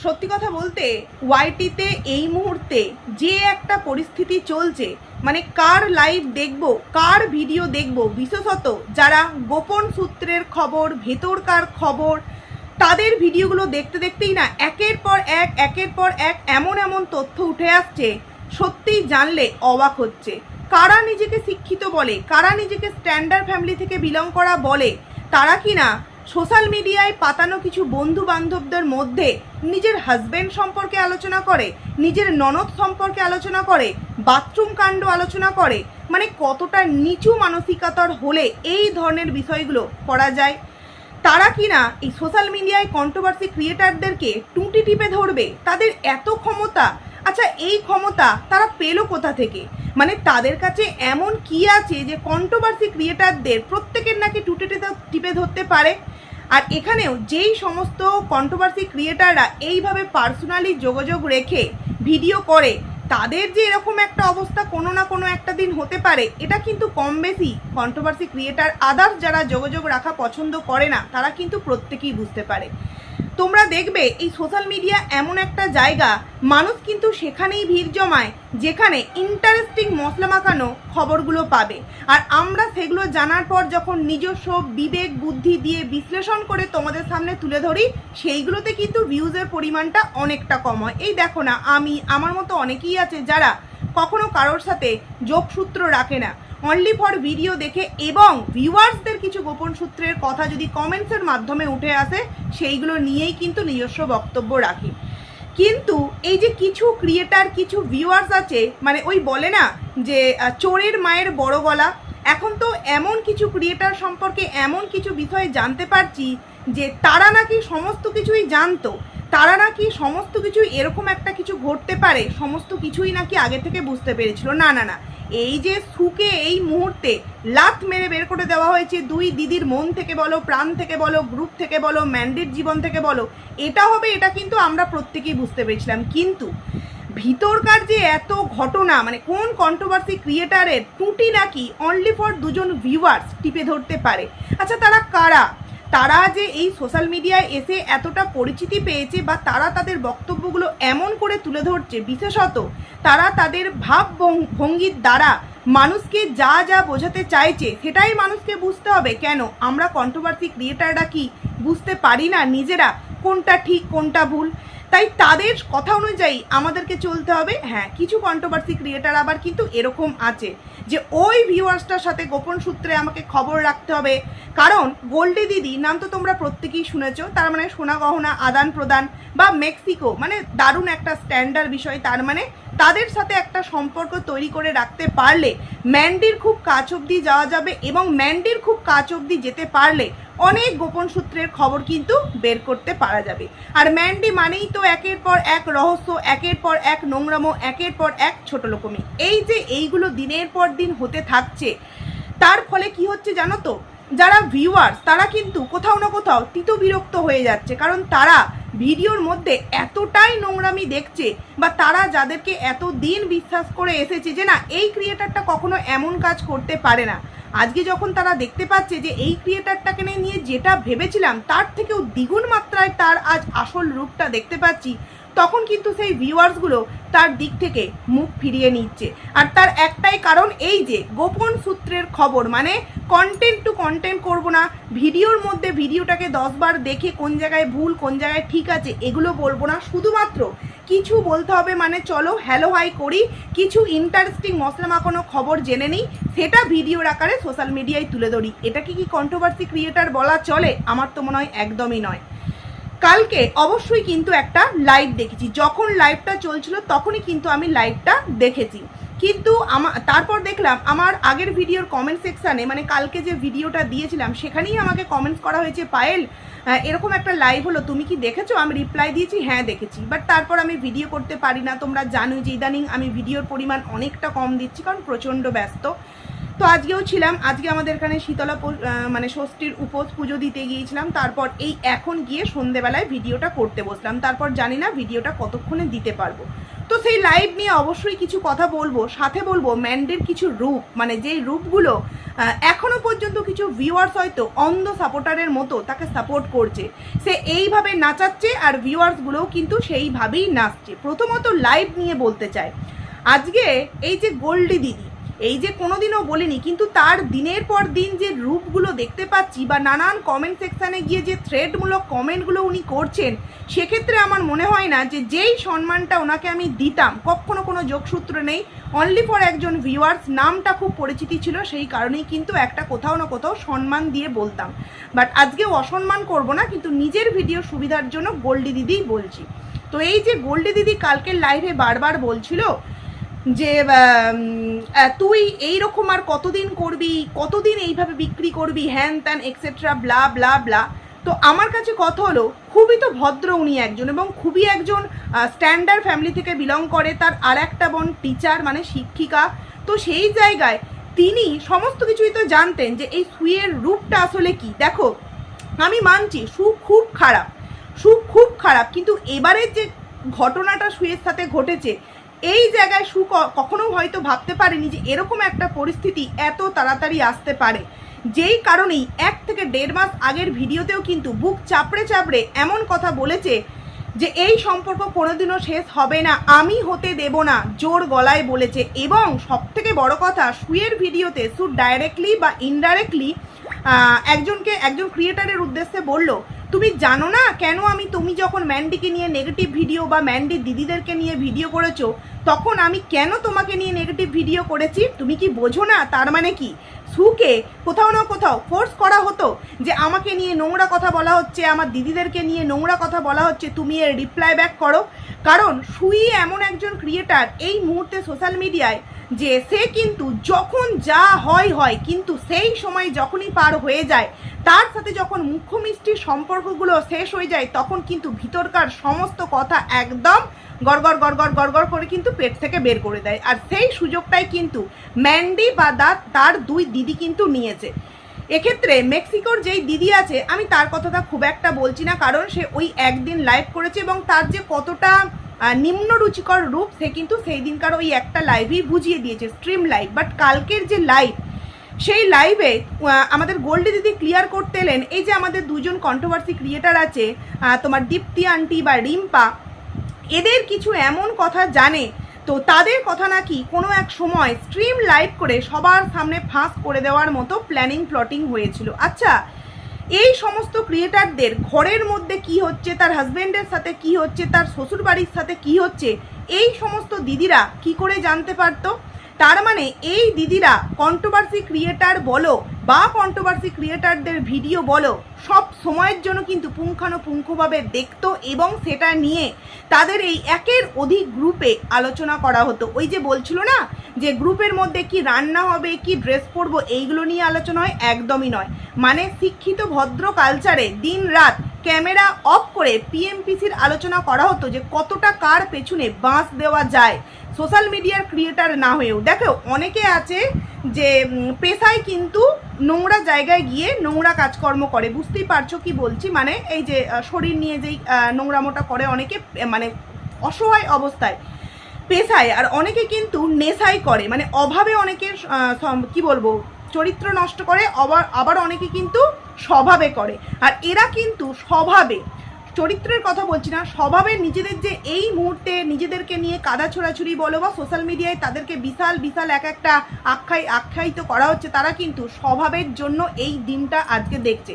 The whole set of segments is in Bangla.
সত্যি কথা বলতে ওয়াইটিতে এই মুহূর্তে যে একটা পরিস্থিতি চলছে, মানে কার লাইভ দেখব, কার ভিডিও দেখব, বিশেষত যারা গোপন সূত্রের খবর, ভেতরকার খবর, তাদের ভিডিওগুলো দেখতে দেখতেই না একের পর এক এমন এমন তথ্য উঠে আসছে, সত্যিই জানলে অবাক হচ্ছে। কারা নিজেকে শিক্ষিত বলে, কারা নিজেকে স্ট্যান্ডার্ড ফ্যামিলি থেকে বিলং করা বলে, তারা কি না সোশ্যাল মিডিয়ায় পাতানো কিছু বন্ধু বান্ধবদের মধ্যে নিজের হাজব্যান্ড সম্পর্কে আলোচনা করে, নিজের ননদ সম্পর্কে আলোচনা করে, বাথরুম কাণ্ড আলোচনা করে। মানে কতটা নিচু মানসিকতার হলে এই ধরনের বিষয়গুলো করা যায়। তারা কি না এই সোশ্যাল মিডিয়ায় কন্ট্রোভার্সি ক্রিয়েটারদেরকে টুঁটি টিপে ধরবে, তাদের এত ক্ষমতা। আচ্ছা, এই ক্ষমতা তারা পেলো কোথা থেকে? মানে তাদের কাছে এমন কি আছে যে কন্ট্রোভার্সি ক্রিয়েটারদের প্রত্যেকের নাকি টুঁটি টিপে ধরতে পারে? আর এখানেও যেই সমস্ত কন্ট্রোভার্সি ক্রিয়েটাররা এইভাবে পার্সোনালি যোগাযোগ রেখে ভিডিও করে, তাদের যে এরকম একটা অবস্থা কোনো না কোনো একটা দিন হতে পারে, এটা কিন্তু কম বেশি কন্ট্রোভার্সি ক্রিয়েটার আদার্স যারা যোগাযোগ রাখা পছন্দ করে না, তারা কিন্তু প্রত্যেকেই বুঝতে পারে। তোমরা দেখবে এই সোশ্যাল মিডিয়া এমন একটা জায়গা, মানুষ কিন্তু সেখানেই ভিড় জমায় যেখানে ইন্টারেস্টিং মশলা মাখানো খবরগুলো পাবে। আর আমরা সেগুলো জানার পর যখন নিজস্ব বিবেক বুদ্ধি দিয়ে বিশ্লেষণ করে তোমাদের সামনে তুলে ধরি, সেইগুলোতে কিন্তু ভিউজের পরিমাণটা অনেকটা কম হয়। এই দেখো না, আমার মতো অনেকেই আছে যারা কখনো কারোর সাথে যোগসূত্র রাখে না, অনলি ফর ভিডিও দেখে এবং ভিউয়ার্সদের কিছু গোপন সূত্রের কথা যদি কমেন্টসের মাধ্যমে উঠে আসে, সেইগুলো নিয়েই কিন্তু নিজস্ব বক্তব্য রাখি। কিন্তু এই যে কিছু ক্রিয়েটার, কিছু ভিউয়ার্স আছে, মানে ওই বলে না যে চোরের মায়ের বড় গলা। এখন তো এমন কিছু ক্রিয়েটার সম্পর্কে এমন কিছু বিষয়ে জানতে পারছি যে তারা নাকি সমস্ত কিছুই জানতো, তারা নাকি সমস্ত কিছুই এরকম একটা কিছু ঘটতে পারে সমস্ত কিছুই নাকি আগে থেকে বুঝতে পেরেছিল। না না না, এই যে সুকে এই মুহূর্তে লাত মেরে বের করে দেওয়া হয়েছে দুই দিদির মন থেকে বলো, প্রাণ থেকে বলো, গ্রুপ থেকে বলো, ম্যান্ডির জীবন থেকে বলো, এটা হবে, এটা কিন্তু আমরা প্রত্যেকেই বুঝতে পেরেছিলাম। কিন্তু ভিতরকার যে এত ঘটনা, মানে কোন কন্ট্রোভার্সি ক্রিয়েটারের টুটি নাকি অনলি ফর দুজন ভিউয়ার্স টিপে ধরতে পারে। আচ্ছা, তারা কারা? তারা যে এই সোশ্যাল মিডিয়ায় এসে এতটা পরিচিতি পেয়েছে বা তারা তাদের বক্তব্যগুলো এমন করে তুলে ধরছে, বিশেষত তারা তাদের ভাব ভঙ্গির দ্বারা মানুষকে যা যা বোঝাতে চাইছে সেটাই মানুষকে বুঝতে হবে। কেন আমরা কন্ট্রোভার্সি ক্রিয়েটাররা কি বুঝতে পারি না নিজেরা কোনটা ঠিক কোনটা ভুল? তাই তাদের কথা অনুযায়ী আমাদেরকে চলতে হবে। হ্যাঁ, কিছু কন্ট্রোভার্সি ক্রিয়েটার আবার কিন্তু এরকম আছে যে ওই ভিউয়ার্সটার সাথে গোপন সূত্রে আমাকে খবর রাখতে হবে। কারণ গোল্ডি দিদি নাম তো তোমরা প্রত্যেকেই শুনেছো, তার মানে সোনা গহনা আদান প্রদান, বা মেক্সিকো, মানে দারুণ একটা স্ট্যান্ডার্ড বিষয়। তার মানে তাদের সাথে একটা সম্পর্ক তৈরি করে রাখতে পারলে ম্যান্ডির খুব কাছ অবধি যাওয়া যাবে, এবং ম্যান্ডির খুব কাছ অবধি যেতে পারলে অনেক গোপন সূত্রের খবর কিন্তু বের করতে পারা যাবে। আর ম্যান্ডি মানেই তো একের পর এক রহস্য, একের পর এক নোংরামো, একের পর এক ছোট লোকমি। এই যে এইগুলো দিনের পর দিন হতে থাকছে, তার ফলে কি হচ্ছে জানো তো, যারা ভিউয়ার্স তারা কিন্তু কোথাও না কোথাও তিতবিরক্ত হয়ে যাচ্ছে। কারণ তারা ভিডিওর মধ্যে এতটাই নোংরামি দেখছে, বা তারা যাদেরকে এত দিন বিশ্বাস করে এসেছে যে না এই ক্রিয়েটারটা কখনো এমন কাজ করতে পারে না, আজকে যখন তারা দেখতে পাচ্ছে যে এই ক্রিয়েটারটাকে নিয়ে যেটা ভেবেছিলাম তার থেকেও দ্বিগুণ মাত্রায় তার আজ আসল রূপটা দেখতে পাচ্ছি, তখন কিন্তু সেই ভিউয়ার্সগুলো তার দিক থেকে মুখ ফিরিয়ে নিচ্ছে। আর তার একটাই কারণ, এই যে গোপন সূত্রের খবর, মানে কন্টেন্ট টু কন্টেন্ট করব না, ভিডিওর মধ্যে ভিডিওটাকে 10 বার দেখে কোন জায়গায় ভুল কোন জায়গায় ঠিক আছে এগুলো বলবো না, শুধুমাত্র কিছু বলতে হবে, মানে চলো হ্যালো হাই করি, কিছু ইন্টারেস্টিং মশলা মাখানো খবর জেনে নিই, সেটা ভিডিওর আকারে সোশ্যাল মিডিয়ায় তুলে ধরি। এটা কি কন্ট্রোভার্সি ক্রিয়েটার বলা চলে? আমার তো মনে হয় একদমই নয়। কালকে অবশ্যই কিন্তু একটা লাইভ দেখেছি, যখন লাইভটা চলছিল তখনই কিন্তু আমি লাইভটা দেখেছি। কিন্তু তারপর দেখলাম আমার আগের ভিডিওর কমেন্ট সেকশানে, মানে কালকে যে ভিডিওটা দিয়েছিলাম সেখানেই আমাকে কমেন্টস করা হয়েছে, পায়েল এরকম একটা লাইভ হলো, তুমি কি দেখেছো? আমি রিপ্লাই দিয়েছি হ্যাঁ দেখেছি, বাট তারপর আমি ভিডিও করতে পারি না। তোমরা জানোই যে ইদানিং আমি ভিডিওর পরিমাণ অনেকটা কম দিচ্ছি, কারণ প্রচণ্ড ব্যস্ত। তো আজকেও ছিলাম, আজকে আমাদের এখানে শীতলা মানে ষষ্ঠীর উপোস পুজো দিতে গিয়েছিলাম, তারপর এই এখন গিয়ে সন্ধেবেলায় ভিডিওটা করতে বসলাম। তারপর জানি না ভিডিওটা কতক্ষণে দিতে পারবো। তো সেই লাইভ নিয়ে অবশ্যই কিছু কথা বলবো, সাথে বলবো ম্যান্ডির কিছু রূপ, মানে যেই রূপগুলো এখনো পর্যন্ত কিছু ভিউয়ার্স হয়তো অন্ধ সাপোর্টারের মতো তাকে সাপোর্ট করছে, সে এইভাবে নাচাচ্ছে আর ভিউয়ার্সগুলোও কিন্তু সেইভাবেই নাচছে। প্রথমত লাইভ নিয়ে বলতে চাই, আজকে এই যে গোল্ডি দিদি, এই যে কোনোদিনও বলিনি, কিন্তু তার দিনের পর দিন যে রূপগুলো দেখতে পাচ্ছি বা নানান কমেন্ট সেকশানে গিয়ে যে থ্রেডমূলক কমেন্টগুলো উনি করছেন, সেক্ষেত্রে আমার মনে হয় না যে যেই সম্মানটা ওনাকে আমি দিতাম, কখনো কোনো যোগসূত্র নেই, অনলি ফর একজন ভিউয়ার্স, নামটা খুব পরিচিতি ছিল, সেই কারণেই কিন্তু একটা কোথাও না কোথাও সম্মান দিয়ে বলতাম। বাট আজকে অসম্মান করব না, কিন্তু নিজের ভিডিও সুবিধার জন্য গোল্ডি দিদিই বলছি। তো এই যে গোল্ডি দিদি কালকের লাইভে বারবার বলছিল যে তুই এইরকম আর কতদিন করবি, কতদিন এইভাবে বিক্রি করবি, হ্যান ত্যান এক্সেট্রা ব্লা ব্লা ব্লা। তো আমার কাছে কথা হলো, খুবই তো ভদ্র উনি একজন, এবং খুবই একজন স্ট্যান্ডার্ড ফ্যামিলি থেকে বিলং করে, তার আর একটা বোন টিচার মানে শিক্ষিকা। তো সেই জায়গায় তিনি সমস্ত কিছুই তো জানতেন যে এই সুয়ের রূপটা আসলে কি। দেখো, আমি মানছি সু খুব খারাপ, কিন্তু এবারের যে ঘটনাটা সুয়ের সাথে ঘটেছে, এই জায়গায় সু কখনো হয়তো ভাবতে পারেনি যে এরকম একটা পরিস্থিতি এত তাড়াতাড়ি আসতে পারে। যেই কারণেই 1 থেকে 1.5 মাস আগের ভিডিওতেও কিন্তু বুক চাপড়ে এমন কথা বলেছে যে এই সম্পর্ক কোনোদিনও শেষ হবে না, আমি হতে দেব না, জোর গলায় বলেছে। এবং সবথেকে বড় কথা, সুয়ের ভিডিওতে সু ডাইরেক্টলি বা ইনডাইরেক্টলি একজন ক্রিয়েটারের উদ্দেশ্যে বলল, তুমি জানো না কেন তুমি যখন ম্যান্ডিকে নিয়ে নেগেটিভ ভিডিও বা ম্যান্ডির দিদিদেরকে নিয়ে ভিডিও করেছো, তখন আমি কেন তোমাকে নিয়ে নেগেটিভ ভিডিও করেছি, তুমি কি বোঝো না? তার মানে কি সুকে কোথাও না কোথাও ফোর্স করা হতো যে আমাকে নিয়ে নোংরা কথা বলা হচ্ছে, আমার দিদিদেরকে নিয়ে নোংরা কথা বলা হচ্ছে, তুমি এর রিপ্লাই ব্যাক করো। কারণ সুই এমন একজন ক্রিয়েটার এই মুহূর্তে সোশ্যাল মিডিয়ায়, যে সে কিন্তু যখন যা হয়, কিন্তু সেই সময় যখনই পার হয়ে যায়, তার সাথে যখন মুখ্য মিষ্টির সম্পর্কগুলো শেষ হয়ে যায়, তখন কিন্তু ভিতরকার সমস্ত কথা একদম গড়গড় করে কিন্তু পেট থেকে বের করে দেয়। আর সেই সুযোগটাই কিন্তু ম্যান্ডি বা তার 2 দিদি কিন্তু নিয়েছে। এক্ষেত্রে মেক্সিকোর যেই দিদি আছে, আমি তার কথাটা খুব একটা বলছি না, কারণ সে ওই একদিন লাইভ করেছে এবং তার যে কতটা নিম্ন রুচিকর রূপ সে কিন্তু সেই দিনকার ওই একটা লাইভেই বুঝিয়ে দিয়েছে, স্ট্রিম লাইভ। বাট কালকের যে লাইভ, সেই লাইভে আমাদের গোল্ডি দিদি ক্লিয়ার করতে এলেন, এই যে আমাদের 2জন কন্ট্রোভার্সি ক্রিয়েটার আছে, তোমার দীপ্তি আন্টি বা রিম্পা, এদের কিছু এমন কথা জানে, তো তাদের কথা নাকি কোনো এক সময় স্ট্রিম লাইভ করে সবার সামনে ফাঁস করে দেওয়ার মতো প্ল্যাটিং হয়েছিল। আচ্ছা, এই সমস্ত ক্রিয়েটারদের ঘরের মধ্যে কি হচ্ছে, তার হাজব্যান্ডের সাথে কি হচ্ছে, তার শ্বশুর বাড়ির সাথে কি হচ্ছে, এই সমস্ত দিদিরা কি করে জানতে পারতো? তার মানে এই দিদিরা কন্ট্রোভার্সি ক্রিয়েটার বলো বা কন্ট্রোভার্সি ক্রিয়েটারদের ভিডিও বলো, সব সময়ের জন্য কিন্তু পুঙ্খানুপুঙ্খভাবে দেখতো, এবং সেটা নিয়ে তাদের এই 1-এর অধিক গ্রুপে আলোচনা করা হতো। ওই যে বলছিল না যে গ্রুপের মধ্যে কি রান্না হবে, কি ড্রেস পরবো, এইগুলো নিয়ে আলোচনা হয়, একদমই নয়। মানে শিক্ষিত ভদ্র কালচারে দিন রাত ক্যামেরা অফ করে পিএমপিসির আলোচনা করা হতো যে কতটা কার পেছনে বাঁশ দেওয়া যায় সোশ্যাল মিডিয়ার ক্রিয়েটার না হয়েও। দেখো, অনেকে আছে যে পেশায় কিন্তু নোংরা জায়গায় গিয়ে নোংরা কাজকর্ম করে, বুঝতেই পারছো কি বলছি, মানে এই যে শরীর নিয়ে যেই নোংরামোটা করে অনেকে, মানে অসহায় অবস্থায় পেশায়, আর অনেকে কিন্তু নেশাই করে, মানে অভাবে অনেকের কি বলবো চরিত্র নষ্ট করে, আবার অনেকে কিন্তু স্বভাবে করে। আর এরা কিন্তু স্বভাবে, চরিত্রের কথা বলছি না, স্বভাবে নিজেদের যে এই মুহূর্তে নিজেদেরকে নিয়ে কাদা ছোড়াছুড়ি বলো বা সোশ্যাল মিডিয়ায় তাদেরকে বিশাল এক একটা আখ্যায়িত করা হচ্ছে, তারা কিন্তু স্বভাবের জন্য এই দিনটা আজকে দেখছে।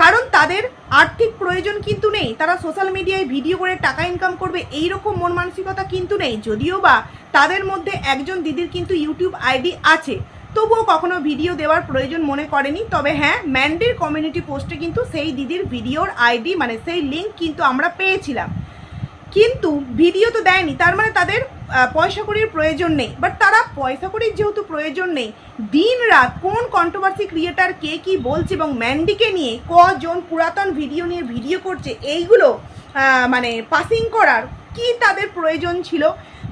কারণ তাদের আর্থিক প্রয়োজন কিন্তু নেই, তারা সোশ্যাল মিডিয়ায় ভিডিও করে টাকা ইনকাম করবে এইরকম মন মানসিকতা কিন্তু নেই। যদিও বা তাদের মধ্যে একজন দিদির কিন্তু ইউটিউব আইডি আছে, তবুও কখনো ভিডিও দেওয়ার প্রয়োজন মনে করেনি। তবে হ্যাঁ, ম্যান্ডির কমিউনিটি পোস্টে কিন্তু সেই দিদির ভিডিওর আইডি, মানে সেই লিঙ্ক কিন্তু আমরা পেয়েছিলাম, কিন্তু ভিডিও তো দেয়নি। তার মানে তাদের পয়সা কড়ির প্রয়োজন নেই। বাট তারা পয়সা কড়ির যেহেতু প্রয়োজন নেই, দিন রাত কোন কন্ট্রোভার্সি ক্রিয়েটার কে কি বলছে এবং ম্যান্ডিকে নিয়ে কজন পুরাতন ভিডিও নিয়ে ভিডিও করছে, এইগুলো মানে পাসিং করার কি তাদের প্রয়োজন ছিল?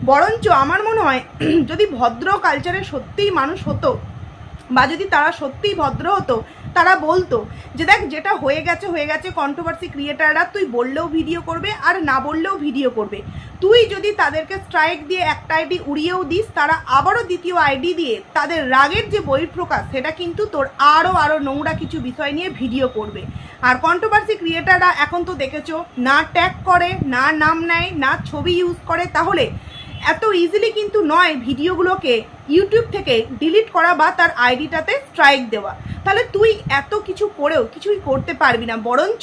বরঞ্চ আমার মনে হয় যদি ভদ্র কালচারে সত্যিই মানুষ হতো, বা যদি তারা সত্যিই ভদ্র হতো, তারা বলতো যে দেখ যেটা হয়ে গেছে, কন্ট্রোভার্সি ক্রিয়েটাররা তুই বললেও ভিডিও করবে আর না বললেও ভিডিও করবে। তুই যদি তাদেরকে স্ট্রাইক দিয়ে একটা আইডি উড়িয়েও দিস, তারা আবারও দ্বিতীয় আইডি দিয়ে তাদের রাগের যে বহিঃপ্রকাশ সেটা কিন্তু তোর আরও নোংরা কিছু বিষয় নিয়ে ভিডিও করবে। আর কন্ট্রোভার্সি ক্রিয়েটাররা এখন তো দেখেছো, না ট্যাগ করে, না নাম নেয়, না ছবি ইউজ করে, তাহলে এত ইজিলি কিন্তু নয় ভিডিওগুলোকে ইউটিউব থেকে ডিলিট করা বা তার আইডিটাতে স্ট্রাইক দেওয়া। তাহলে তুই এত কিছু করেও কিছুই করতে পারবি না, বরঞ্চ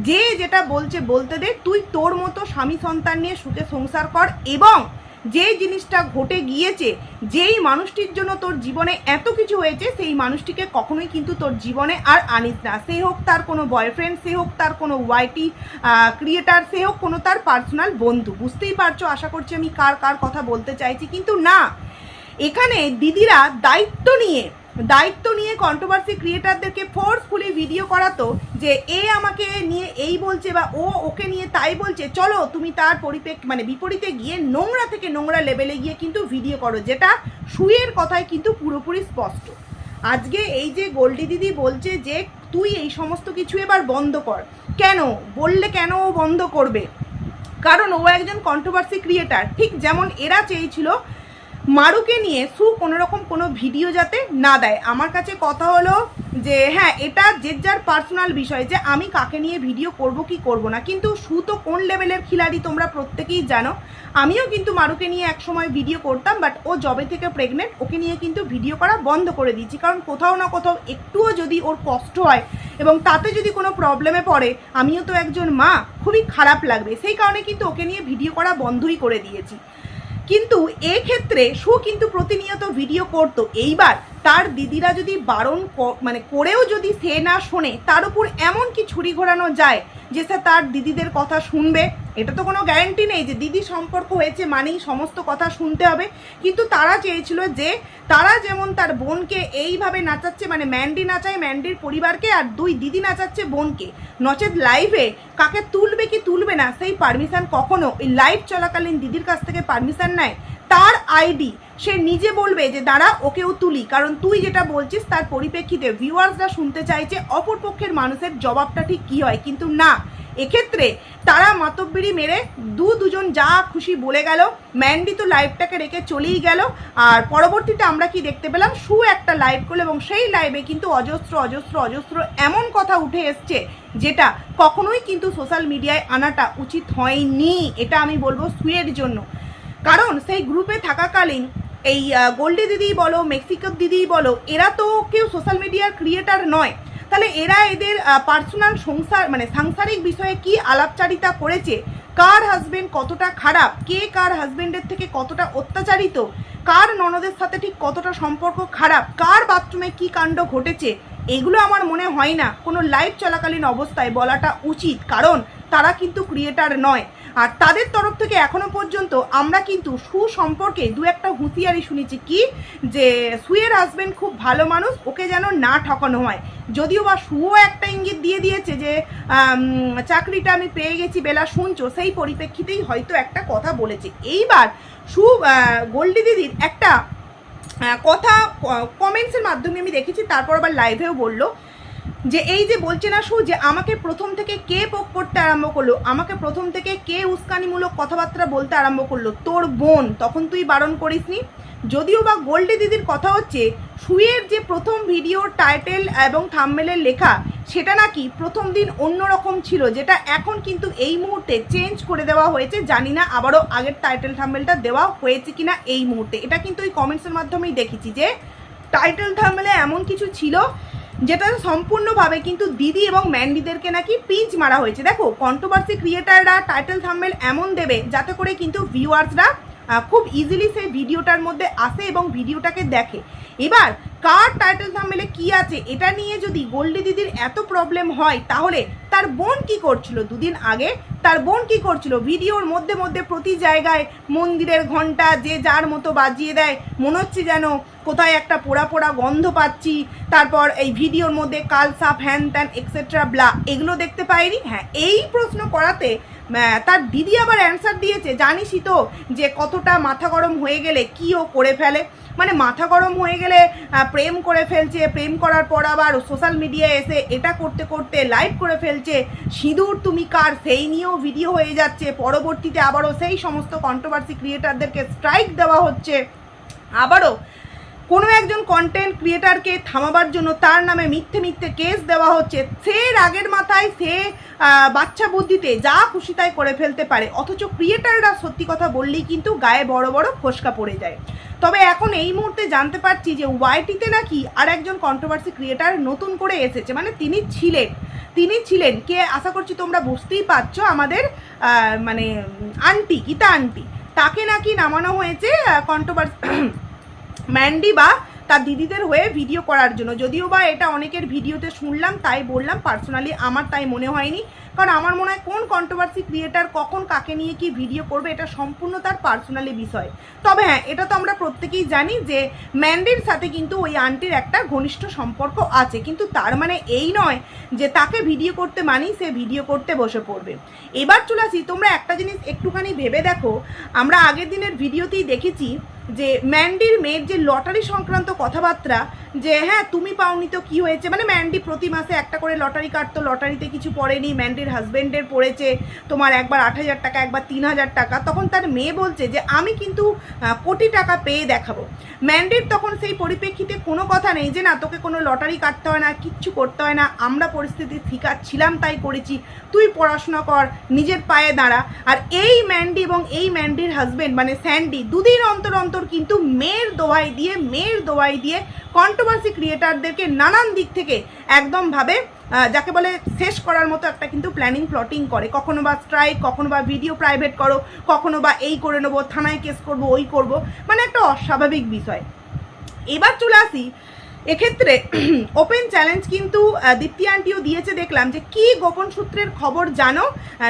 যে যেটা বলছে বলতে দে, তুই তোর মতো স্বামী সন্তান নিয়ে সুখে সংসার কর, এবং যে জিনিসটা ঘটে গিয়েছে, যেই মানুষটির জন্য তোর জীবনে এত কিছু হয়েছে, সেই মানুষটিকে কখনোই কিন্তু তোর জীবনে আর আনিস না। সে হোক তার কোনো বয়ফ্রেন্ড, সে হোক তার কোনো ওয়াইটি ক্রিয়েটার, সে হোক কোনো তার পার্সোনাল বন্ধু। বুঝতেই পারছো আশা করছি আমি কার কার কথা বলতে চাইছি। কিন্তু না, এখানে দিদিরা দায়িত্ব নিয়ে কন্ট্রোভার্সি ক্রিয়েটারদেরকে ফোর্সফুলি ভিডিও করাতো যে এ আমাকে নিয়ে এই বলছে বা ও ওকে নিয়ে তাই বলছে, চলো তুমি তার বিপরীতে গিয়ে নোংরা থেকে নোংরা লেভেলে গিয়ে কিন্তু ভিডিও করো, যেটা সুয়ের কথায় কিন্তু পুরোপুরি স্পষ্ট। আজকে এই যে গোল্ডি দিদি বলছে যে তুই এই সমস্ত কিছু এবার বন্ধ কর, কেন বললে কেন ও বন্ধ করবে? কারণ ও একজন কন্ট্রোভার্সি ক্রিয়েটার। ঠিক যেমন এরা চেয়েছিল মারুকে নিয়ে সু কোনোরকম কোনো ভিডিও যাতে না দেয়। আমার কাছে কথা হলো যে হ্যাঁ, এটা যে যার পার্সোনাল বিষয় যে আমি কাকে নিয়ে ভিডিও করব কি করব না, কিন্তু সু তো কোন লেভেলের খিলাড়ি তোমরা প্রত্যেকেই জানো। আমিও কিন্তু মারুকে নিয়ে একসময় ভিডিও করতাম, বাট ও জবে থেকে প্রেগনেন্ট, ওকে নিয়ে কিন্তু ভিডিও করা বন্ধ করে দিয়েছি। কারণ কোথাও না কোথাও একটুও যদি ওর কষ্ট হয় এবং তাতে যদি কোনো প্রবলেমে পড়ে, আমিও তো একজন মা, খুবই খারাপ লাগবে। সেই কারণে কিন্তু ওকে নিয়ে ভিডিও করা বন্ধই করে দিয়েছি। কিন্তু এক্ষেত্রে সু কিন্তু প্রতিনিয়ত ভিডিও করতো। এইবার তার দিদিরা যদি বারণ করেও যদি সে না শোনে, তার উপর এমন কি ছুরি ঘোরানো যায় যে সে তার দিদিদের কথা শুনবে? এটা তো কোনো গ্যারান্টি নেই যে দিদি সম্পর্ক হয়েছে মানেই সমস্ত কথা শুনতে হবে। কিন্তু তারা চেয়েছিল যে তারা যেমন তার বোনকে এইভাবে নাচাচ্ছে, ম্যান্ডি নাচায় ম্যান্ডির পরিবারকে, আর দুই দিদি নাচাচ্ছে বোনকে, নচেত লাইভে কাকে তুলবে কি তুলবে না সেই পারমিশন কখনো এই লাইভ চলাকালীন দিদির কাছ থেকে পারমিশন নেয়? তার আইডি সে নিজে বলবে যে দাঁড়া ওকেও তুলি, কারণ তুই যেটা বলছিস তার পরিপ্রেক্ষিতে ভিউয়ার্সরা শুনতে চাইছে অপরপক্ষের মানুষের জবাবটা ঠিক কী হয়। কিন্তু না, এক্ষেত্রে তারা মাতব্বরি মেরে দুজন যা খুশি বলে গেল। ম্যান্ডি তো লাইভটাকে রেখে চলেই গেল, আর পরবর্তীতে আমরা কি দেখতে পেলাম, সু একটা লাইভ করলো এবং সেই লাইভে কিন্তু অজস্র এমন কথা উঠে এসছে যেটা কখনোই কিন্তু সোশ্যাল মিডিয়ায় আনাটা উচিত হয়নি। এটা আমি বলবো সুয়ের জন্য। কারণ সেই গ্রুপে থাকাকালীন এই গোল্ডি দিদি বলো, মেক্সিকোর দিদি বলো, এরা তো কেউ সোশ্যাল মিডিয়ার ক্রিয়েটার নয়। তাহলে এরা এদের পার্সোনাল সাংসারিক বিষয়ে কি আলাপচারিতা করেছে, কার হাজবেন্ড কতটা খারাপ, কে কার হাজবেন্ডের থেকে কতটা অত্যাচারিত, কার ননদের সাথে ঠিক কতটা সম্পর্ক খারাপ, কার বাথরুমে কি কাণ্ড ঘটেছে, এগুলো আমার মনে হয় না কোনো লাইভ চলাকালীন অবস্থায় বলাটা উচিত। কারণ তারা কিন্তু ক্রিয়েটার নয়। আর তাদের তরফ থেকে এখনো পর্যন্ত আমরা কিন্তু সু সম্পর্কে দু একটা হুঁশিয়ারি শুনেছি, কি যে সুয়ের হাজবেন্ড খুব ভালো মানুষ, ওকে যেন না ঠকানো হয়। যদিও বা সুও একটা ইঙ্গিত দিয়ে দিয়েছে যে চাকরিটা আমি পেয়ে গেছি বেলা শুনছো, সেই পরিপ্রেক্ষিতেই হয়তো একটা কথা বলেছে। এইবার সু গোল্ডি দিদির একটা কথা কমেন্টসের মাধ্যমে আমি দেখেছি, তারপর আবার লাইভেও বললো যে এই যে বলছে না সু যে আমাকে প্রথম থেকে কে পোক করতে আরম্ভ করলো, আমাকে প্রথম থেকে কে উস্কানিমূলক কথাবার্তা বলতে আরম্ভ করলো, তোর বোন, তখন তুই বারণ করিসনি। যদিও বা গোল্ডি দিদির কথা হচ্ছে সুয়ের যে প্রথম ভিডিওর টাইটেল এবং থাম্বনেলের লেখা সেটা নাকি প্রথম দিন অন্যরকম ছিল, যেটা এখন কিন্তু এই মুহূর্তে চেঞ্জ করে দেওয়া হয়েছে। জানি না আবারও আগের টাইটেল থাম্বনেলটা দেওয়া হয়েছে কিনা এই মুহূর্তে। এটা কিন্তু এই কমেন্টসের মাধ্যমেই দেখেছি যে টাইটেল থাম্বনেলে এমন কিছু ছিল যেটা সম্পূর্ণভাবে কিন্তু দিদি এবং ম্যান্ডিদেরকে নাকি পিঞ্চ মারা হয়েছে। দেখো, কন্ট্রোভার্সি ক্রিয়েটাররা টাইটেল থাম্বনেল এমন দেবে যাতে করে কিন্তু ভিউয়ার্সরা খুব ইজিলি সেই ভিডিওটার মধ্যে আসে এবং ভিডিওটাকে দেখে। এবার কার টাইটেল থাম্বনেলে কি আছে এটা নিয়ে যদি গোল্ডি দিদির এত প্রবলেম হয়, তাহলে তার বোন কি করছিল দুদিন আগে? তার বোন কি করছিল? ভিডিওর মধ্যে মধ্যে প্রতি জায়গায় মন্দিরের ঘন্টা যে যার মতো বাজিয়ে দেয়, মনে হচ্ছে যেন কোথায় একটা পোড়া পোড়া গন্ধ পাচ্ছি। তারপর এই ভিডিওর মধ্যে কাল সাপ হ্যান ত্যান এক্সেট্রা ব্লা, এগুলো দেখতে পাইনি। হ্যাঁ, এই প্রশ্ন করাতে তার দিদি আবার অ্যান্সার দিয়েছে, জানিসই তো যে কতটা মাথা গরম হয়ে গেলে কী ও করে ফেলে, মানে মাথা গরম হয়ে গেলে প্রেম করে ফেলছে, প্রেম করার পর আবার সোশ্যাল মিডিয়ায় এসে এটা করতে করতে লাইভ করে ফেলছে, সিঁদুর তুমি কার সেই নিয়েও ভিডিও হয়ে যাচ্ছে, পরবর্তীতে আবারও সেই সমস্ত কন্ট্রোভার্সি ক্রিয়েটারদেরকে স্ট্রাইক দেওয়া হচ্ছে, আবারও কোনো একজন কন্টেন্ট ক্রিয়েটারকে থামাবার জন্য তার নামে মিথ্যে মিথ্যে কেস দেওয়া হচ্ছে। সে রাগের মাথায় সে বাচ্চা বুদ্ধিতে যা খুশি তাই করে ফেলতে পারে, অথচ ক্রিয়েটাররা সত্যি কথা বললেই কিন্তু গায়ে বড় বড় ফোসকা পড়ে যায়। তবে এখন এই মুহূর্তে জানতে পারছি যে ওয়াইটিতে নাকি আর একজন কন্ট্রোভার্সি ক্রিয়েটার নতুন করে এসেছে, মানে তিনি ছিলেন কে, আশা করছি তোমরা বুঝতেই পারছো, আমাদের মানে আন্টি, গীতা আন্টি, তাকে নাকি নামানো হয়েছে কন্ট্রোভার্সি ম্যান্ডি বা তার দিদিদের হয়ে ভিডিও করার জন্য। যদিও বা এটা অনেকের ভিডিওতে শুনলাম, তাই বললাম, পার্সোনালি আমার তাই মনে হয়নি, কারণ আমার মনে হয় কোন কন্ট্রোভার্সি ক্রিয়েটার কখন কাকে নিয়ে কি ভিডিও করবে এটা সম্পূর্ণ তার পার্সোনালি বিষয়। তবে হ্যাঁ, এটা তো আমরা প্রত্যেকেই জানি যে ম্যান্ডির সাথে কিন্তু ওই আন্টির একটা ঘনিষ্ঠ সম্পর্ক আছে, কিন্তু তার মানে এই নয় যে তাকে ভিডিও করতে মানেই সে ভিডিও করতে বসে পড়বে। এবার চলে আসি, তোমরা একটা জিনিস একটুখানি ভেবে দেখো, আমরা আগের দিনের ভিডিওতেই দেখেছি যে ম্যান্ডির মেয়ের যে লটারি সংক্রান্ত কথাবার্তা, যে হ্যাঁ তুমি পাওনি তো কী হয়েছে, মানে ম্যান্ডি প্রতি মাসে একটা করে লটারি কাটতো, লটারিতে কিছু পড়েনি, ম্যান্ডির হাজব্যান্ডের পড়েছে তোমার একবার 8,000 টাকা, একবার 3,000 টাকা। তখন তার মেয়ে বলছে যে আমি কিন্তু কোটি টাকা পেয়ে দেখাবো। ম্যান্ডির তখন সেই পরিপ্রেক্ষিতে কোনো কথা নেই যে না তোকে কোনো লটারি কাটতে হয় না, কিচ্ছু করতে হয় না, আমরা পরিস্থিতি শিকার ছিলাম তাই করেছি, তুই পড়াশোনা কর, নিজের পায়ে দাঁড়া। আর এই ম্যান্ডি এবং এই ম্যান্ডির হাজব্যান্ড মানে স্যান্ডি দুদিন অন্তর অন্তর কিন্তু মেয়ের দোয়াই দিয়ে কন্ট্রোভার্সি ক্রিয়েটারদেরকে নানান দিক থেকে একদমভাবে যাকে বলে শেষ করার মতো একটা কিন্তু প্ল্যাটিং করে, কখনো বা স্ট্রাইক, কখনো বা ভিডিও প্রাইভেট করো, কখনো বা এই করে নেবো, থানায় কেস করবো, ওই করব, মানে একটা অস্বাভাবিক বিষয়। এবার চলে আসি, এক্ষেত্রে ওপেন চ্যালেঞ্জ কিন্তু দীপ্তি আন্টিও দিয়েছে, দেখলাম যে কি গোপন সূত্রের খবর জানো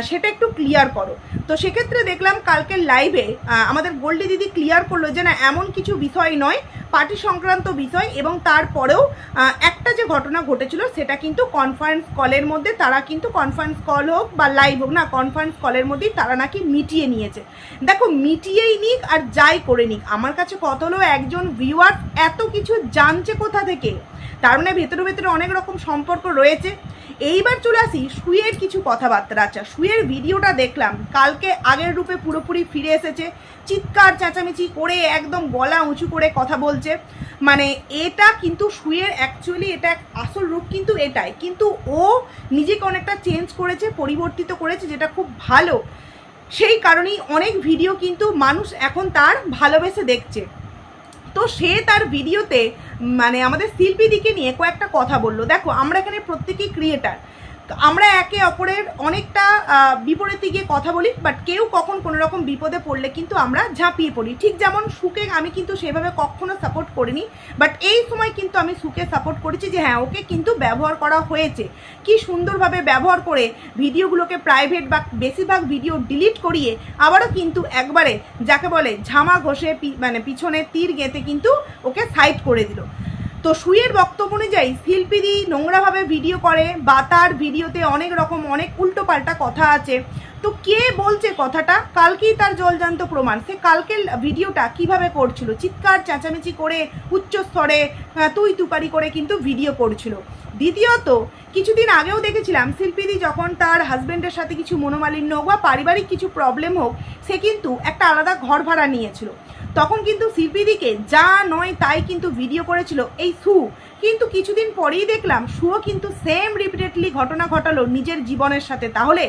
সেটা একটু ক্লিয়ার করো। তো সেক্ষেত্রে দেখলাম কালকের লাইভে আমাদের গোল্ডি দিদি ক্লিয়ার করলো যে না এমন কিছু বিষয় নয়, পার্টি সংক্রান্ত বিষয়, এবং তারপরেও একটা যে ঘটনা ঘটেছিল সেটা কিন্তু কনফারেন্স কলের মধ্যে, তারা কিন্তু কনফারেন্স কল হোক বা লাইভ হোক না, কনফারেন্স কলের মধ্যেই তারা নাকি মিটিয়ে নিয়েছে। দেখো মিটিয়েই নিক আর যাই করে নিক, আমার কাছে কত হলো একজন ভিউয়ার এত কিছু জানছে কোথা থেকে, তার মানে ভেতরে ভেতরে অনেক রকম সম্পর্ক রয়েছে। এইবার চলে আসি সুয়ের কিছু কথাবার্তা। আচ্ছা, সুয়ের ভিডিওটা দেখলাম, কালকে আগের রূপে পুরোপুরি ফিরে এসেছে, চিৎকার চেঁচামেচি করে একদম গলা উঁচু করে কথা বলছে, মানে এটা কিন্তু সুয়ের অ্যাকচুয়ালি এটা আসল রূপ কিন্তু এটাই, কিন্তু ও নিজেকে অনেকটা চেঞ্জ করেছে, পরিবর্তিত করেছে, যেটা খুব ভালো। সেই কারণেই অনেক ভিডিও কিন্তু মানুষ এখন তার ভালোবেসে দেখছে। তো সে তার ভিডিওতে মানে আমাদের শিল্পীদিকে নিয়ে কয়েকটা কথা বললো। দেখো আমরা এখানে প্রত্যেকেই ক্রিয়েটার, আমরা একে অপরের অনেকটা বিপরীতে গিয়ে কথা বলি, বাট কেউ কখন কোনো রকম বিপদে পড়লে কিন্তু আমরা ঝাঁপিয়ে পড়ি। ঠিক যেমন সুকে আমি কিন্তু সেভাবে কখনো সাপোর্ট করিনি, বাট এই সময় কিন্তু আমি সুকে সাপোর্ট করেছি যে হ্যাঁ ওকে কিন্তু ব্যবহার করা হয়েছে, কি সুন্দরভাবে ব্যবহার করে ভিডিওগুলোকে প্রাইভেট বা বেশিরভাগ ভিডিও ডিলিট করিয়ে আবারও কিন্তু একবারে যাকে বলে ঝামা ঘষে মানে পিছনে তীর গেঁথে কিন্তু ওকে সাইড করে দিল। তো সুয়ের বক্তব্য অনুযায়ী শিল্পীদি নোংরাভাবে ভিডিও করে বা তার ভিডিওতে অনেক রকম অনেক উল্টোপাল্টা কথা আছে। তো কে বলছে কথাটা, কালকেই তার জলজান্ত প্রমাণ। সে কালকের ভিডিওটা কিভাবে করছিল, চিৎকার চেঁচামেচি করে উচ্চ স্তরে তুই তুকারি করে কিন্তু ভিডিও করছিল। দ্বিতীয়ত কিছুদিন আগেও দেখেছিলাম শিল্পীদি যখন তার হাজব্যান্ডের সাথে কিছু মনোমালিন্য হোক বা পারিবারিক কিছু প্রবলেম হোক, সে কিন্তু একটা আলাদা ঘর ভাড়া নিয়েছিল, তখন কিন্তু শিল্পীদিকে যা নয় তাই কিন্তু ভিডিও করেছিল এই সু। কিন্তু কিছুদিন পরেই দেখলাম সুও কিন্তু সেম রিপিটেডলি ঘটনা ঘটালো নিজের জীবনের সাথে। তাহলে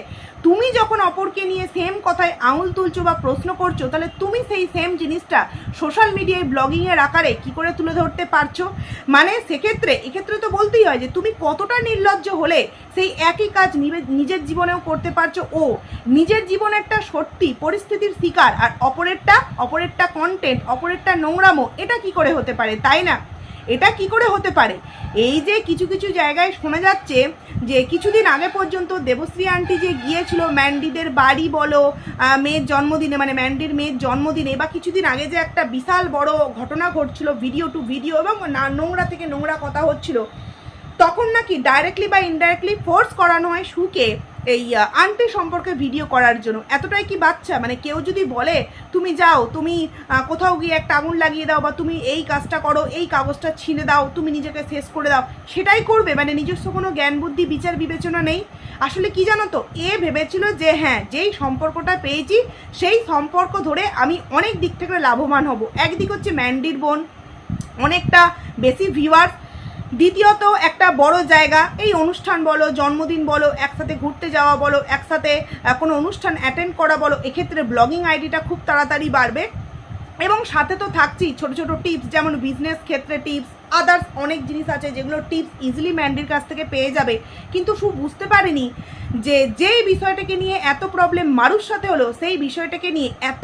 তুমি যখন অপরকে নিয়ে সেম কথায় আঙুল তুলছো বা প্রশ্ন করছো, তাহলে তুমি সেই সেম জিনিসটা সোশ্যাল মিডিয়ায় ব্লগিংয়ের আকারে কি করে তুলে ধরতে পারছো? মানে এক্ষেত্রে তো বলতেই হয় যে তুমি কতটা নির্লজ্জ হলে সেই একই কাজ নিজের জীবনেও করতে পারছো। ও নিজের জীবনে একটা সত্যি পরিস্থিতির শিকার, আর অপরেরটা কন্টেন্ট, অপরেরটা নোংরামো, এটা কি করে হতে পারে, তাই না? এটা কি করে হতে পারে? এই যে কিছু কিছু জায়গায় শোনা যাচ্ছে যে কিছুদিন আগে পর্যন্ত দেবশ্রী আন্টি যে গিয়েছিল ম্যান্ডিদের বাড়ি বলো মেয়ের জন্মদিনে, মানে ম্যান্ডির মেয়ের জন্মদিনে, বা কিছুদিন আগে যে একটা বিশাল বড় ঘটনা ঘটছিল ভিডিও টু ভিডিও এবং নোংরা থেকে নোংরা কথা হচ্ছিল, তখন নাকি ডাইরেক্টলি বা ইনডাইরেক্টলি ফোর্স করানো হয় সুকে এই আন্টি সম্পর্কে ভিডিও করার জন্য। এতটাই কি বাচ্চা, মানে কেউ যদি বলে তুমি যাও, তুমি কোথাও গিয়ে একটা আগুন লাগিয়ে দাও, বা তুমি এই কাজটা করো, এই কাগজটা ছিঁড়ে দাও, তুমি নিজেকে শেষ করে দাও, সেটাই করবে? মানে নিজস্ব কোনো জ্ঞান বুদ্ধি বিচার বিবেচনা নেই। আসলে কি জানো তো, এ ভেবেছিল যে হ্যাঁ, যেই সম্পর্কটা পেয়েছি সেই সম্পর্ক ধরে আমি অনেক দিক থেকে লাভবান হব। একদিক হচ্ছে ম্যান্ডির বোন, অনেকটা বেশি ভিউয়ার্স, দ্বিতীয়ত একটা বড় জায়গা, এই অনুষ্ঠান বলো, জন্মদিন বলো, একসাথে ঘুরতে যাওয়া বলো, একসাথে কোনো অনুষ্ঠান অ্যাটেন্ড করা বলো, এক্ষেত্রে ব্লগিং আইডিটা খুব তাড়াতাড়ি বাড়বে। এবং সাথে তো থাকছি ছোট ছোট টিপস, যেমন বিজনেস ক্ষেত্রে টিপস, আদার্স অনেক জিনিস আছে যেগুলো টিপস ইজিলি ম্যান্ডির কাছ থেকে পেয়ে যাবে। কিন্তু সু বুঝতে পারিনি যে যেই বিষয়টাকে নিয়ে এত প্রবলেম মারুর সাথে হলো, সেই বিষয়টাকে নিয়ে এত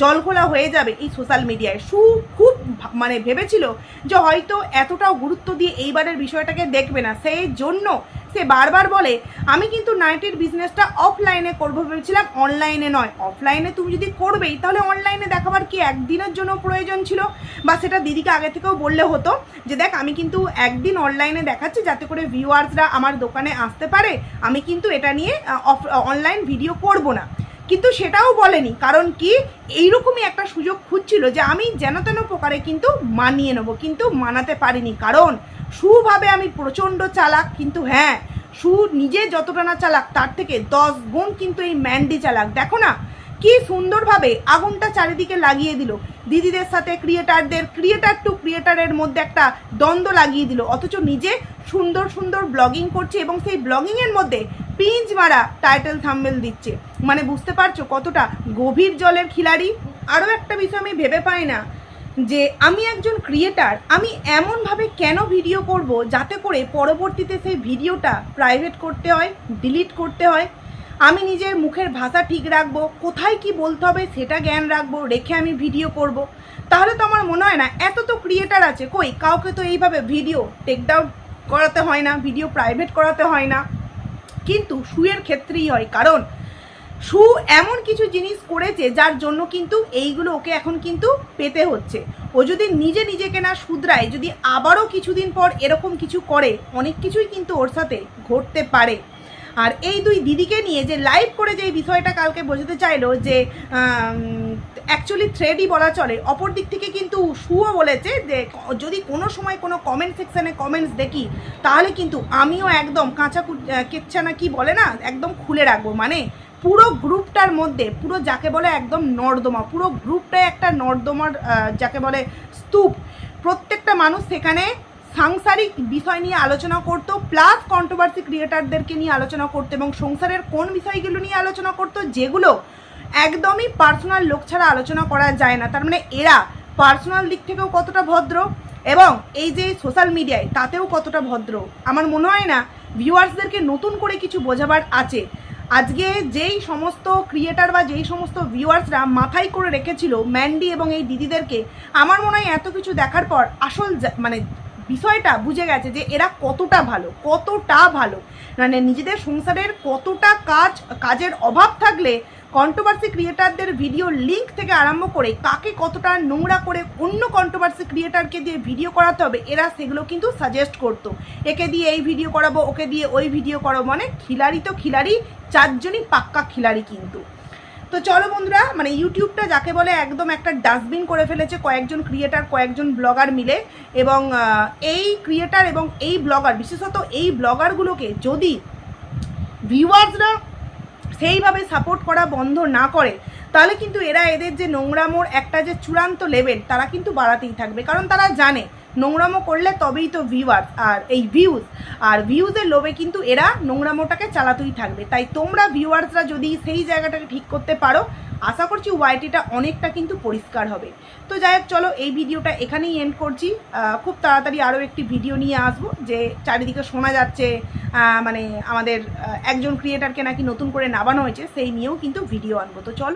জলঘোলা হয়ে যাবে এই সোশ্যাল মিডিয়ায়। সু খুব মানে ভেবেছিল যে হয়তো এতটাও গুরুত্ব দিয়ে এইবারের বিষয়টাকে দেখবে না, সেই জন্য সে বারবার বলে আমি কিন্তু নাইটির বিজনেসটা অফলাইনে করবো ভেবেছিলাম, অনলাইনে নয়। অফলাইনে তুমি যদি করবেই তাহলে অনলাইনে দেখাবার কি একদিনের জন্য প্রয়োজন ছিল? বা সেটা দিদিকে আগে থেকেও বললে হতো যে দেখ আমি কিন্তু একদিন অনলাইনে দেখাচ্ছি যাতে করে ভিউয়ার্সরা আমার দোকানে আসতে পারে, আমি কিন্তু এটা নিয়ে অনলাইন ভিডিও করব না। কিন্তু সেটাও বলেনি, কারণ কি এইরকমই একটা সুযোগ খুঁজছিল যে আমি যেন তেন প্রকারে কিন্তু মানিয়ে নেবো, কিন্তু মানাতে পারিনি। কারণ সুভাবে আমি প্রচণ্ড চালাক, কিন্তু হ্যাঁ, সু নিজে যতটা না চালাক তার থেকে 10 গুণ কিন্তু এই ম্যান্ডি চালাক। দেখো না কি সুন্দরভাবে আগুনটা চারিদিকে লাগিয়ে দিল, দিদিদের সাথে ক্রিয়েটার টু ক্রিয়েটারের মধ্যে একটা দ্বন্দ্ব লাগিয়ে দিল, অথচ নিজে সুন্দর সুন্দর ব্লগিং করছে এবং সেই ব্লগিংয়ের মধ্যে পিঞ্চ মারা টাইটেল থাম্বনেল দিচ্ছে। মানে বুঝতে পারছো কতটা গভীর জলের খিলাড়ি। আরও একটা বিষয় আমি ভেবে পাই না যে আমি একজন ক্রিয়েটার, আমি এমনভাবে কেন ভিডিও করব যাতে করে পরবর্তীতে সেই ভিডিওটা প্রাইভেট করতে হয়, ডিলিট করতে হয়। আমি নিজের মুখের ভাষা ঠিক রাখবো, কোথায় কি বলতে হবে সেটা জ্ঞান রাখবো, রেখে আমি ভিডিও করব। তাহলে তো আমার মনে হয় না, এত তো ক্রিয়েটার আছে, কই কাউকে তো এইভাবে ভিডিও টেক ডাউন করাতে হয় না, ভিডিও প্রাইভেট করাতে হয় না। কিন্তু সুয়ের ক্ষেত্রেই হয়, কারণ সু এমন কিছু জিনিস করেছে যার জন্য কিন্তু এইগুলো ওকে এখন কিন্তু পেতে হচ্ছে। ও যদি নিজেকে না শুধরায়, যদি আবারও কিছুদিন পর এরকম কিছু করে, অনেক কিছুই কিন্তু ওর সাথে ঘটতে পারে। আর এই দুই দিদিকে নিয়ে যে লাইভ করে যে বিষয়টা কালকে বোঝাতে চাইলো যে অ্যাকচুয়ালি থ্রেডই বলা চলে, অপর দিক থেকে কিন্তু সুও বলেছে যে যদি কোনো সময় কোনো কমেন্ট সেকশানে কমেন্টস দেখি তাহলে কিন্তু আমিও একদম কাঁচা কেচ্ছা না কি বলে না, একদম খুলে রাখবো। মানে পুরো গ্রুপটার মধ্যে, পুরো যাকে বলে একদম নর্দমা, পুরো গ্রুপটাই একটা নর্দমার যাকে বলে স্তূপ। প্রত্যেকটা মানুষ সেখানে সাংসারিক বিষয় নিয়ে আলোচনা করতো, প্লাস কন্ট্রোভার্সি ক্রিয়েটারদেরকে নিয়ে আলোচনা করতো, এবং সংসারের কোন বিষয়গুলো নিয়ে আলোচনা করতো যেগুলো একদমই পার্সোনাল লোক ছাড়া আলোচনা করা যায় না। তার মানে এরা পার্সোনাল দিক থেকেও কতটা ভদ্র, এবং এই যে সোশ্যাল মিডিয়ায় তাতেও কতটা ভদ্র। আমার মনে হয় না ভিউয়ার্সদেরকে নতুন করে কিছু বোঝাবার আছে। আজকে যেই সমস্ত ক্রিয়েটার বা যেই সমস্ত ভিউয়ার্সরা মাথায় করে রেখেছিল ম্যান্ডি এবং এই দিদিদেরকে, আমার মনে হয় এত কিছু দেখার পর আসল মানে বিষয়টা বুঝে গেছে যে এরা কতটা ভালো, মানে নিজেদের সংসারের কতটা কাজের অভাব থাকলে কন্ট্রোভার্সি ক্রিয়েটারদের ভিডিও লিঙ্ক থেকে আরম্ভ করে কাকে কতটা নোংরা করে অন্য কন্ট্রোভার্সি ক্রিয়েটারকে দিয়ে ভিডিও করাতে হবে, এরা সেগুলো কিন্তু সাজেস্ট করতো। একে দিয়ে এই ভিডিও করাবো, ওকে দিয়ে ওই ভিডিও করাবো, মানে খিলাড়ি তো খিলাড়ি, চারজনই পাক্কা খিলাড়ি কিন্তু। তো চলো বন্ধুরা, মানে ইউটিউবটা যাকে বলে একদম একটা ডাস্টবিন করে ফেলেছে কয়েকজন ক্রিয়েটার, কয়েকজন ব্লগার মিলে। এবং এই ক্রিয়েটার এবং এই ব্লগার, বিশেষত এই ব্লগারগুলোকে যদি ভিউয়ার্সরা সেইভাবে সাপোর্ট করা বন্ধ না করে, তাহলে কিন্তু এরা এদের যে নোংরামোর একটা যে চূড়ান্ত লেভেল, তারা কিন্তু বাড়াতেই থাকবে। কারণ তারা জানে নোংরামো করলে তবেই তো ভিউয়ার্স আর এই ভিউজ, আর ভিউজের লোভে কিন্তু এরা নোংরামোটাকে চালাতেই থাকবে। তাই তোমরা ভিউয়ার্সরা যদি সেই জায়গাটাকে ঠিক করতে পারো, আশা করছি ওয়াইটিটা অনেকটা কিন্তু পরিষ্কার হবে। তো যাই হোক, চলো এই ভিডিওটা এখানেই এন্ড করছি। খুব তাড়াতাড়ি আরও একটি ভিডিও নিয়ে আসবো, যে চারিদিকে শোনা যাচ্ছে মানে আমাদের একজন ক্রিয়েটারকে নাকি নতুন করে নামানো হয়েছে, সেই নিয়েও কিন্তু ভিডিও আনবো। তো চলো।